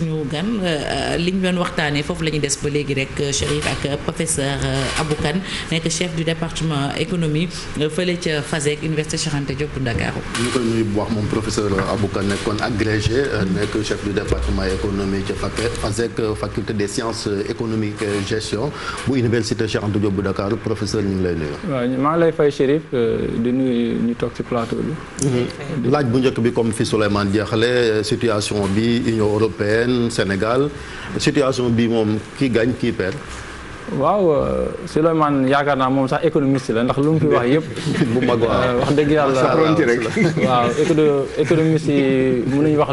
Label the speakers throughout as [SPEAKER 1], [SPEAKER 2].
[SPEAKER 1] ñu gan li ñu doon waxtaanee foofu la ñuy des ba léegi rek Chérif ak professeur Abou Kane nekk chef du département économie fële ca FASEG Université Cheikh Anta Diop bu Ndakaaru.
[SPEAKER 2] ñu koy nuyu bu wax moom professeur Abou Kane nekkoon agrégé nekk chef du département économie ca FASEG faculté des sciences économiques et gestion bu Université Cheikh Anta Diop bu Dakar professeur ñu ngi lay nuyu.
[SPEAKER 3] waaw maa ngi lay fay Chérif di nuyu ñu toog ci plateau bi.
[SPEAKER 2] laaj bu njëkk bi comme fi Souleymane jeexale situation bi Union européenne. Sénégal situation bi moom kii gagne kii perd.
[SPEAKER 3] waaw Souleymane yaakaar naa moom sax économiste la ndax lu mu fi wax yëpp.
[SPEAKER 2] bu mag
[SPEAKER 3] wax dëgg yàlla waaw économiste yi mën nañu wax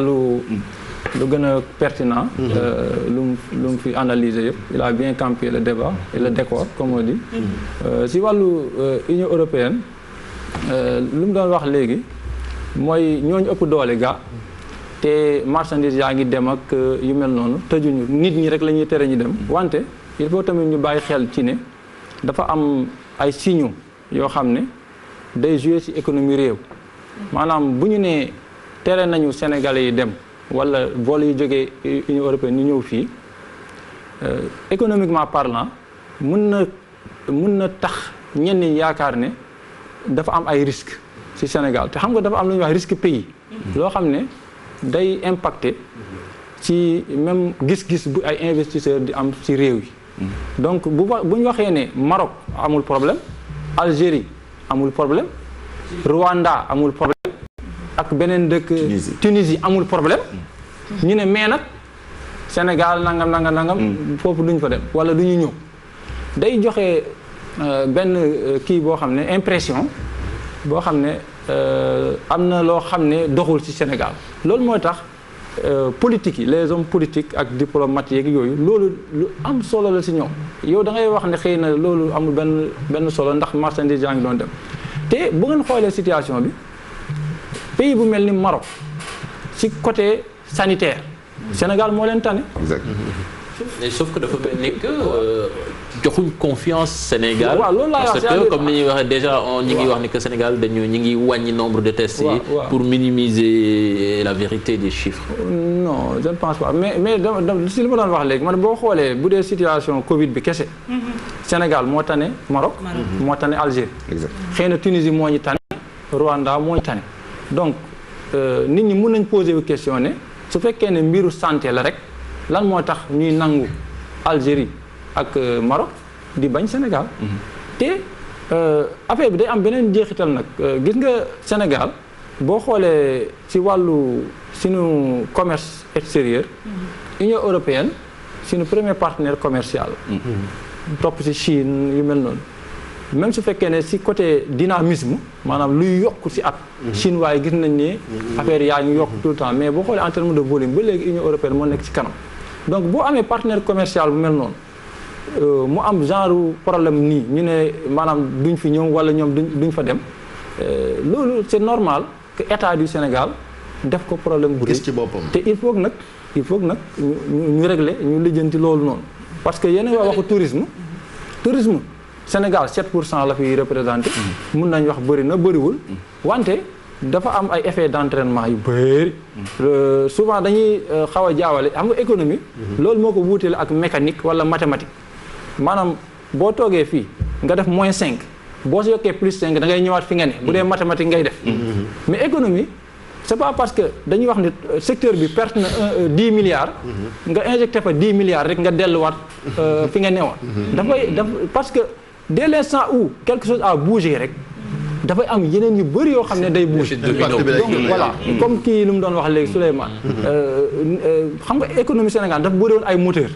[SPEAKER 3] lu gën a pertinent. lu mu fi analyser yëpp il a bien campé le débat et le décor comme on dit. si wàllu Union européenne lu mu doon wax léegi mooy ñooñu ëpp doole ga. te marchandise yaa ngi dem ak yu mel noonu tëjuñu nit ñi rek la ñuy tere ñu dem wante il faut tamit ñu bàyyi xel ci ne dafa am ay signaux yoo xam ne day jouer ci économie réew maanaam bu ñu nee tere nañu Sénégalais yi dem wala vol yu jógee Union européenne ñu ñëw fii économiquement parlant mun na tax ñenn ñi yaakaar ne dafa am ay risques ci Sénégal te xam nga dafa am lu ñuy wax risque pays loo xam ne day impacté ci même gis-gis bu ay investisseurs di am ci réew yi donc bu ñu waxee ne Maroc amul problème Algérie amul problème Rwanda amul problème ak beneen dëkk Tunisie amul problème ñu ne mais nag Sénégal nangam foofu duñ fa dem wala du ñu ñëw day joxe benn kii boo xam ne impression boo xam ne am na loo xam ne doxul ci Sénégal loolu mooy tax politique yi les hommes politiques ak diplomates yeeg yooyu loolu lu am solo la ci ñoom yow da ngay wax ne xëy na loolu amul benn solo ndax marchandise yaa ngi doon dem te bu ngeen xoolee situation bi pays bu mel ni Maroc ci côté sanitaire Sénégal moo leen tane.
[SPEAKER 4] Exactement. Mais sauf que dafa mel ni que joxuñ confiance Sénégal.
[SPEAKER 3] waaw loolu laa
[SPEAKER 4] parce que comme ni ñuy waxee déjà ñi ngi wax ni que Sénégal ñi ngi wàññi nombre de tests yi. pour minimiser la vérité des chiffres.
[SPEAKER 3] non je ne pense pas mais si li ma doon wax léegi man boo xoolee bu dee situation Covid bi kese. Sénégal moo tane Maroc. moo tane Algérie. xëy na Tunisie moo ñu tane. Rwanda moo ñu tane donc nit ñi mun nañ poser wu question ne su fekkee ne mbiru santé la rek. lan moo tax ñuy nangu Algérie ak Maroc di bañ Sénégal te affaire bi day am beneen jeexital nag gis nga Sénégal boo xoolee ci wàllu suñu commerce extérieur Union européenne suñu premier partenaire commercial topp ci Chine yu mel noonu même su fekkee ne ci côté dynamisme maanaam luy yokk ci at Chine waaye gis nañ ne affaire yaa ngi yokk tout le temps mais boo xoolee en terme de volume ba léegi Union européenne moo nekk ci kanam donc boo amee partenaire commercial bu mel noonu mu am genre problème nii ñu ne maanaam duñ fi ñëw wala ñoom duñ fa dem loolu c'est normal que état du Sénégal def ko problème bu rëy
[SPEAKER 2] ci boppam
[SPEAKER 3] te il faut que nag ñu régler ñu lijjanti loolu noonu parce que yéen a waxu tourisme Sénégal 7% la fi représenté mun nañ wax bëri na bëriwul wante dafa am ay effets d'entraînement yu bëri souvent dañuy xaw a jaawale xam nga économie loolu moo ko wuutale ak mécanique wala mathématique maanaam boo toogee fii nga def -5 boo si yokkee +5 da ngay ñëwaat fi nga ne bu dee mathématique ngay def mais économie c'est pas parce que dañuy wax ne secteur bi perte na 10 milliards nga injecté fa 10 milliards rek nga delluwaat fi nga newoon parce que dès l'instant où quelque chose a bougé rek dafay am yeneen yu bëri yoo xam ne day bouger donc voilà comme kii lu mu doon wax léegi Souleymane xam nga économie Sénégal dafa bëri woon ay moteur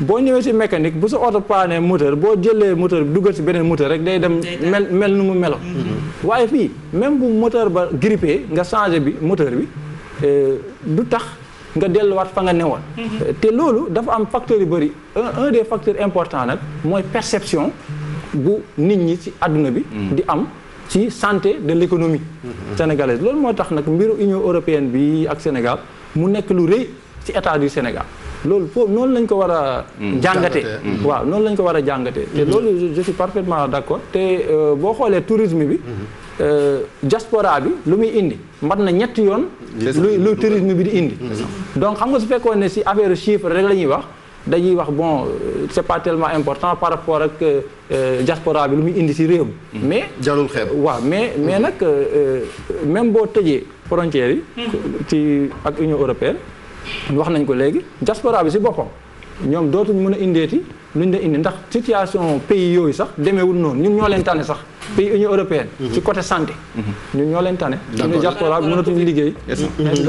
[SPEAKER 3] boo ñëwee ci mécanique bu sa oto paane moteur boo jëlee moteur bi duggal ci beneen moteur rek day dem mel nu mu melo waaye fii même bu moteur ba grippé nga changé bi moteur bi du tax nga delluwaat fa nga newoon te loolu dafa am facteur yu bëri un des facteurs importants nag mooy perception bu nit ñi ci àdduna bi di am ci santé de l'économie sénégalaise loolu moo tax nag mbiru Union européenne bi ak Sénégal mu nekk lu rëy ci état du Sénégal loolu foofu noonu lañ ko war a jàngatee waaw noonu lañ ko war a jàngatee te loolu je suis parfaitement d'accord te boo xoolee tourisme bi diaspora bi lu muy indi mat na ñetti yoon lu tourisme bi di indi donc xam nga su fekkoon ne si affaire chiffre rek la ñuy wax dañuy wax bon c'est pas tellement important par rapport ak diaspora bi lu muy indi si réew mi mais
[SPEAKER 2] jarul xeeb
[SPEAKER 3] waaw mais nag même boo tëjee frontières yi ci ak Union européenne wax nañ ko léegi diaspora bi si boppam ñoom dootuñ mën a indeeti luñ la indi ndax situation pays yooyu sax demeewul noonu ñun ñoo leen tane sax pays Union européenne ci côté santé ñun ñoo leen tane suñu diaspora bi mënatuñu liggéey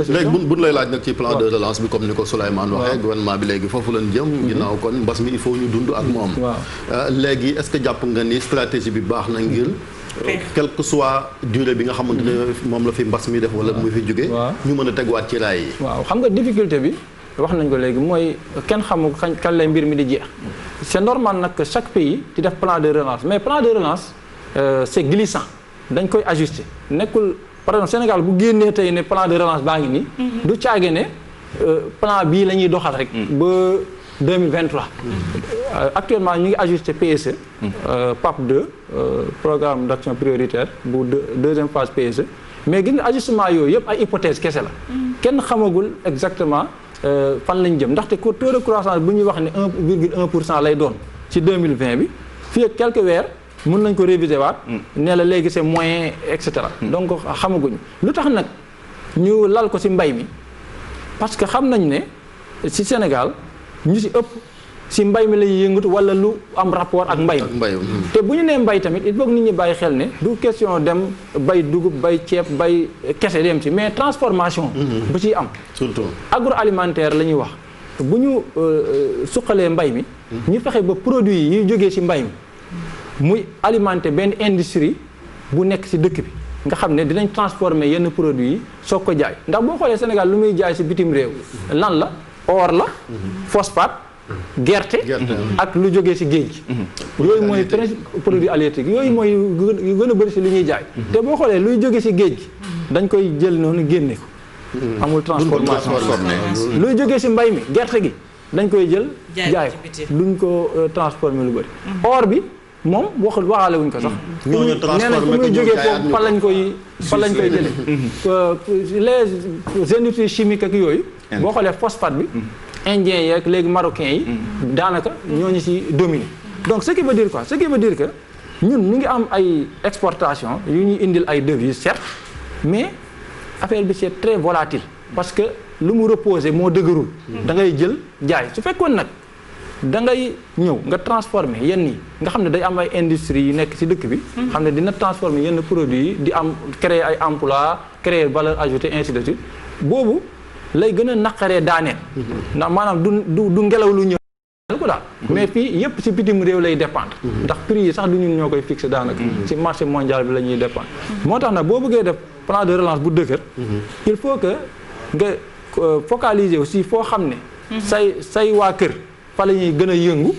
[SPEAKER 2] léegi buñ lay laaj nag ci plan de relance bi comme ni ko Souleymane waxee gouvernement bi léegi foofu lañ jëm ginnaaw kon mbas mi il faut ñu dund ak moom léegi est-ce que jàpp nga ni stratégie bi baax na ngir quelle que soit durée bi nga xamante ne moom la fi mbas mi def wala muy fi jóge ñu mën a tegwaat ci raay yi
[SPEAKER 3] waaw xam nga difficulté bi wax nañ ko léegi mooy kenn xamul kañ lay mbir mi di jeex c'est normal nag que chaque pays di def plan de relance mais plan de relance c'est glissant dañ koy ajuster nekkul par exemple Sénégal bu génnee tey ne plan de relance baa ngi nii du caage ne plan bii la ñuy doxal rek ba 2023 actuellement ñu ngi ajusté PSE PAP 2 programme d'action prioritaire bu deuxième phase PSE mais gis nga ajustement yooyu yëpp ay hypothèse kese la kenn xamagul exactement fan lañ jëm ndaxte taux de croissance bu ñuy wax ne 1,1% lay doon ci 2020 bi fii ak quelques weer mën nañ ko réviser waat ne la léegi c'est moyen et cetera donc xamaguñu lu tax nag ñu lal ko ci mbay mi parce que xam nañ ne ci Sénégal ñu ci ëpp ci mbay mi lay yëngatu wala lu am rapport ak mbay mi te bu ñu nee mbay tamit il faut que nit ñi bàyyi xel ne du question dem bay dugub bay ceeb bay kese dem ci mais transformation bu ciy am
[SPEAKER 2] surtout
[SPEAKER 3] agroalimentaire la ñuy wax bu ñu suqalee mbay mi ñu fexe ba produits yi ñuy jógee ci mbay mi muy alimenter benn industrie bu nekk ci dëkk bi nga xam ne dinañ transformer yenn produits yi soog ko jaay ndax boo xoolee Sénégal lu muy jaay ci bitim réew lan la or la phosphate gerte ak lu jógee ci géej gi yooyu mooy principe produit halieutique yooyu mooy yu gën a bëri ci li ñuy jaay te boo xoolee luy jógee ci géej gi dañ koy jël noonu génne ko amul transformation luy jógee ci mbay mi gerte gi dañ koy jël jaay ko duñ ko transformer lu bëri or bi moom waxaale wuñ ko sax nee nañ fu muy jógee foofu fan lañ koy jëlee les industries chimiques ak yooyu boo xoolee phosphate bi indiens yi ak léegi marocains yi daanaka ñooñu ci dominer donc ce qui veut dire quoi ce qui veut dire que ñun ñu ngi am ay exportation yu ñuy indil ay devises certes mais affaire bi c'est très volatile parce que lu mu reposer moo dëgërul da ngay jël jaay su fekkoon nag da ngay ñëw nga transformer yenn yi nga xam ne day am ay industries yu nekk ci dëkk bi xam ne dina transformer yenn produits yi di am créer ay emploi créer valeur ajoutée ainsi de suite boobu lay gën a naqaree daaneel ndax maanaam du ngelaw lu ñëw ko daal mais fii yëpp ci bitim réew lay dépendre ndax prix yi sax du ñun ñoo koy fixer daanaka ci marché mondial bi la ñuy dépendre moo tax nag boo bëggee def plan de relance bu dëgër il faut que nga focaliser aussi foo xam ne say waa kër fa la ñuy gën a yëngu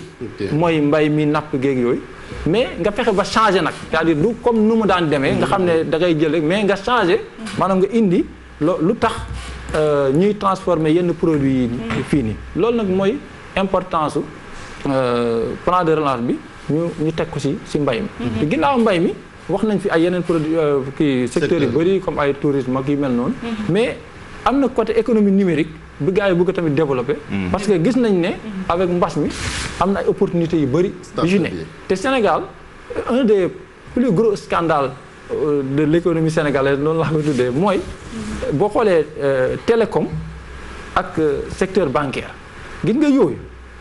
[SPEAKER 3] mooy mbay mi napp géeg yooyu mais nga fexe ba changer nag c'est-à-dire du comme nu mu daan demee nga xam ne da ngay jël rek mais nga changer maanaam nga indi lu tax ñuy transformer yenn produits yi fii nii loolu nag mooy importance su plan de relance bi ñu teg ko ci mbay mi te ginnaaw mbay mi wax nañ fi ay yeneen produits kii secteurs yu bari comme ay tourisme ak yu mel noonu mais am na côté économie numérique bi gars yi bëgg tamit développer parce que gis nañ ne avec mbas mi am na ay opportunités yu bari yu ci ne te Sénégal un des plus gros scandales de l'économie sénégalaise noonu laa ko tuddee mooy boo xoolee télécom ak secteur bancaire gis nga yooyu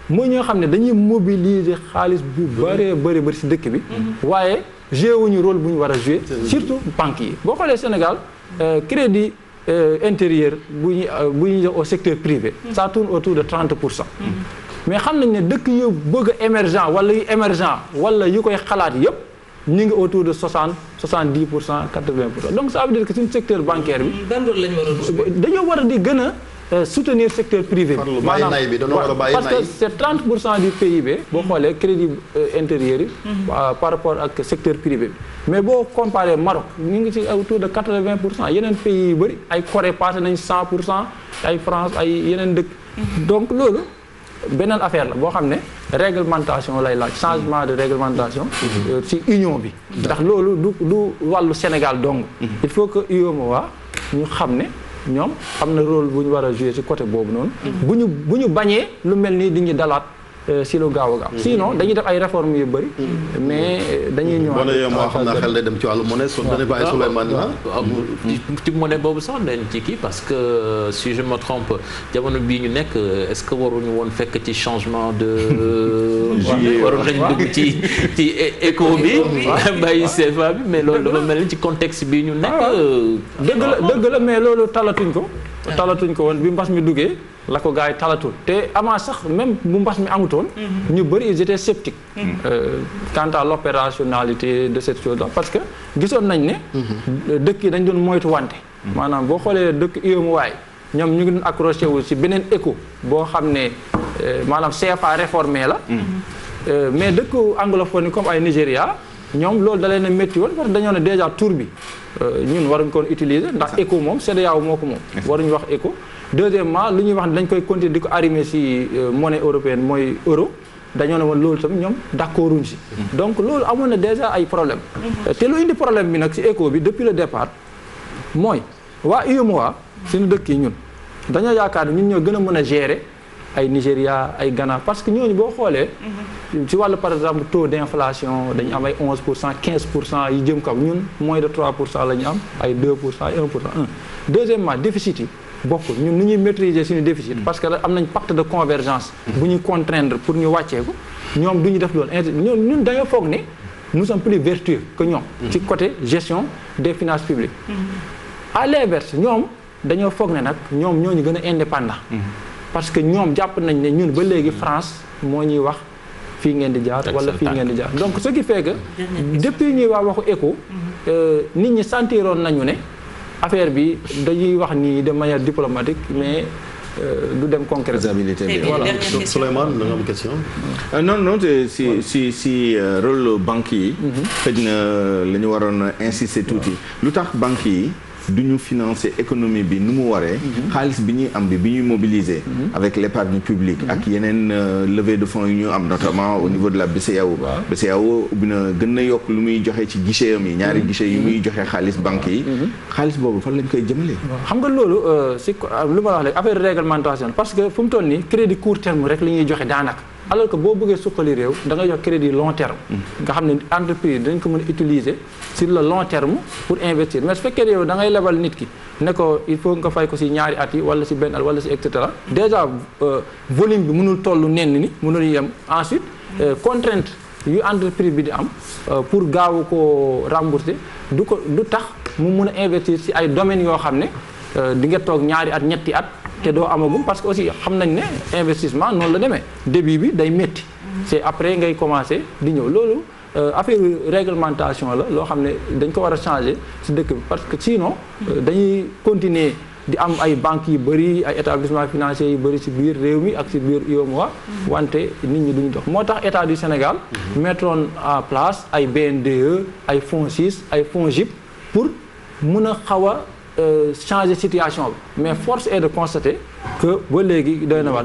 [SPEAKER 3] mooy ñoo xam ne dañuy mobiliser xaalis bu bëree bëri ci dëkk bi waaye joué wuñu rôle bu ñu war a jouer surtout banques yi boo xoolee Sénégal crédit intérieur bu ñuy jox au secteur privé ça tourne autour de 30%. Mais xam nañ ne dëkk yu bëgg a émergent wala yu émergent wala yu koy xalaat yëpp ñu ngi autour de 60-70%, 80%. Donc ça veut dire que suñu secteur bancaire bi dañoo war a di gën a soutenir secteur privé bi maanaam parce que c'est 30% du PIB boo xoolee crédit intérieur yi par rapport ak secteur privé bi mais boo comparé Maroc ñu ngi ci autour de 80%. Yeneen pays yu bëri ay Corée passé nañ 100%, ay France ay yeneen dëkk donc loolu beneen affaire la boo xam ne réglementation lay laaj changement de réglementation ci union bi ndax loolu du wàllu Sénégal dong il faut que UEMOA ñu xam ne ñoom am na rôle bu ñu war a jouer ci côté boobu noonu bu ñu bañee lu mel nii di ñu dalaat si lu gaaw a gaaw sinon dañuy def ay réformes yu bëri mais dañuy ñëwaat
[SPEAKER 2] moo xam naa xel day dem ci wàllu monnaie su dana bàyyi Souleymane
[SPEAKER 4] ci monnaie boobu sax dañ ci kii parce que si je me trompe jamono bii ñu nekk est-ce que waruñu woon fekk ci changement de waroon nañ dugg ci éco bi bàyyi CFA bi mais loolu dafa mel ni ci contexte bii ñu nekk
[SPEAKER 3] dëgg la mais loolu talatuñ ko woon bi mbas mi duggee la ko gars yi talatul te avant sax même bu mbas mi amutoon ñu bëri ils étaient sceptiques quant à l'opérationnalité de cette chose là parce que gisoon nañ ne dëkk yi dañ doon moytu wante maanaam boo xoolee dëkk UEMOA ñoom ñu ngi doon accroché wu ci beneen éco boo xam ne maanaam CFA réformé la mais dëkk anglophone yi comme ay Nigéria ñoom loolu da leen a métti woon parce que dañoo ne déjà tour bi ñun waruñ koon utiliser ndax éco moom CEDEAO moo ko moom waruñu wax éco deuxièmement lu ñuy wax ne dañ koy continuer di ko arrimer ci monnaie européenne mooy euro dañoo ne woon loolu tamit ñoom d'accorduñ ci donc loolu amoon na déjà ay problème te lu indi problème bi nag ci éco bi depuis le départ mooy waa UEMOA suñu dëkk yi ñun dañoo yaakaar ne ñun ñoo gën a mën a gérer ay Nigéria ay Ghana parce que ñooñu boo xoolee ci wàllu par exemple taux d'inflation dañu am ay 11% 15% yi jëm kaw ñun moins de 3% la ñu am ay 2% et 1%. Deuxièmement déficit yi bokkul ñun ni ñuy maîtriser suñu déficit parce que am nañ pacte de convergence bu ñuy contraindre pour ñu wàcceeku ñoom du ñu def loolu ñun dañoo foog ne nous sommes plus vertueux que ñoom ci côté gestion des finances publiques à l'inverse ñoom dañoo foog ne nag ñoom ñoo ñu gën a indépendant parce que ñoom jàpp nañ ne ñun ba léegi France moo ñuy wax fii ngeen di jaar wala fii ngeen di jaar donc ce qui fait que depuis ñuy wax waxu éco nit ñi sentiroon nañu ne affaire bi dañuy wax nii de manière diplomatique mais du dem concrétisabilité bi
[SPEAKER 2] voilà Souleymane da nga am question
[SPEAKER 5] non si rôle banque yi xëj na la ñu waroon insister tuuti lu tax banque yi du ñu financer économie bi nu mu waree xaalis bi ñuy am bi ñuy mobiliser avec l'épargne publique ak yeneen levée de fonds yu ñu am notamment au niveau de la BCEAO BCEAO ubbi na gën na yokk lu muy joxe ci guichet am yi ñaari guichet yu muy joxe xaalis banque yi xaalis boobu fan lañ koy jëmale
[SPEAKER 3] xam nga loolu si lu ma la wax léegi affaire réglementation parce que fu mu toll nii crédit court terme rek la ñuy joxe daanaka alors que boo bëggee suqali réew da ngay jox crédit long terme nga xam ne entreprise dañ ko mën a utiliser sur le long terme pour investir mais su fekkee yow da ngay lebal nit ki ne ko il faut nga fay ko si ñaari at yi wala si benn at wala si et cetera déjà volume bi mënul toll nenn ni mënul yem ensuite contrainte yu entreprise bi di am pour gaaw ko rembourser du tax mu mun a investir si ay domaines yoo xam ne di nga toog ñaari at ñetti at te doo amagum parce que aussi xam nañ ne investissement noonu la demee début bi day métti c'est après ngay commencer di ñëw loolu affaire réglementation la loo xam ne dañ ko war a changer ci dëkk bi parce que sinon dañuy continuer di am ay banques yu bëri ay établissements financiers yu bëri ci biir réew mi ak ci biir UEMOA wante nit ñi duñu dox moo tax état du Sénégal mettroon en place ay BNDE ay FONSIS ay FONGIP pour mun a xaw a changer situation bi mais force est de constater que ba léegi doy na waar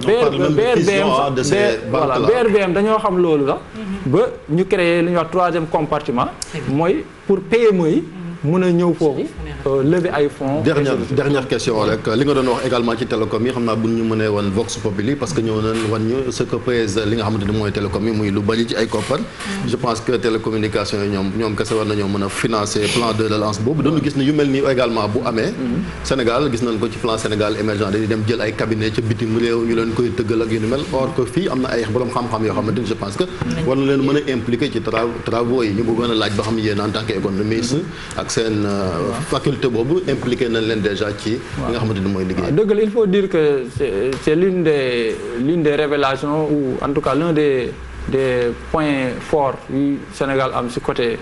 [SPEAKER 3] BRBM dañoo xam loolu la ba ñu créer li ñuy wax troisième compartiment mooy pour PME yi mën a ñëw foofu lever ay fonds.
[SPEAKER 2] dernière question rek li nga doon wax également ci télécom yi xam naa bu ñu mënee woon Vox Populi parce que ñëw nañ wan ñu ce que pèse li nga xamante ne mooy télécom yi muy lu bari ci ay koppar. je pense que télécommunication yi ñoom kese war nañoo mën a financer plan de relance boobu dañu gis ne yu mel nii également bu amee. Sénégal gis nañ ko ci plan Sénégal émergent dañuy dem jël ay cabinet ca bitim réew ñu leen koy tëggal ak yu ni mel or que fii am na ay borom xam-xam yoo xamante ni je pense que war na leen mën a impliquer ci travaux yi ñu bëggoon a laaj ba xam yéen en tant qu'économiste ak seen faculté boobu impliqué nañ leen déjà ci li nga xamante ni mooy liggéey.
[SPEAKER 3] dëgg la il faut dire que c'est l'une des révélations ou en tout cas l'un des points forts yu Sénégal am ci côté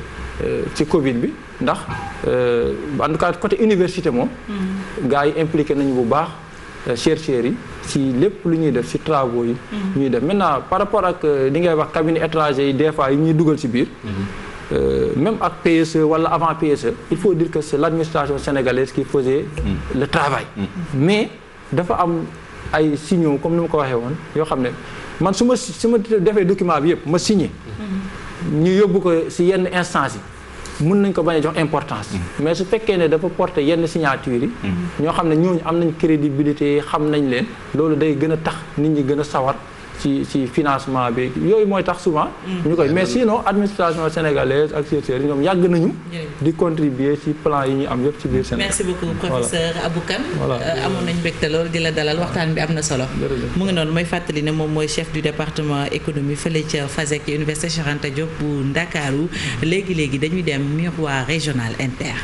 [SPEAKER 3] ci Covid bi ndax en tout cas côté université moom gars yi impliqué nañu bu baax chercheurs yi ci lépp lu ñuy def ci travaux yi ñuy def maintenant par rapport ak li ngay wax cabinet étranger yi des fois yi ñuy dugal ci biir même ak PSE wala avant PSE il faut dire que c'est l'administration sénégalaise qui faisait le travail mais dafa am ay signaux comme ni ma ko waxee woon yoo xam ne man su ma defee document bi yëpp ma signé ñu yóbbu ko si yenn instance yi mun nañ ko bañ a jox importance mais su fekkee ne dafa porter yenn signature yi ñoo xam ne ñooñu am nañ crédibilité xam nañ leen loolu day gën a tax nit ñi gën a sawar ci financement bi yooyu mooy tax souvent ñu koy mais sinon administration sénégalaise ak chercheurs yi ñoom yàgg nañu di contribuer ci plan yi ñu am yëpp ci biir Sénégal.
[SPEAKER 1] merci beaucoup professeur Abou Kane amoon nañ mbégte loolu di la dalal waxtaan bi am na solo mu ngi noonu mooy fàttali ne moom mooy chef du département économie fële ca FASEG ci université Cheikh Anta Diop bu Ndakaaru léegi dañuy dem miroir régional inter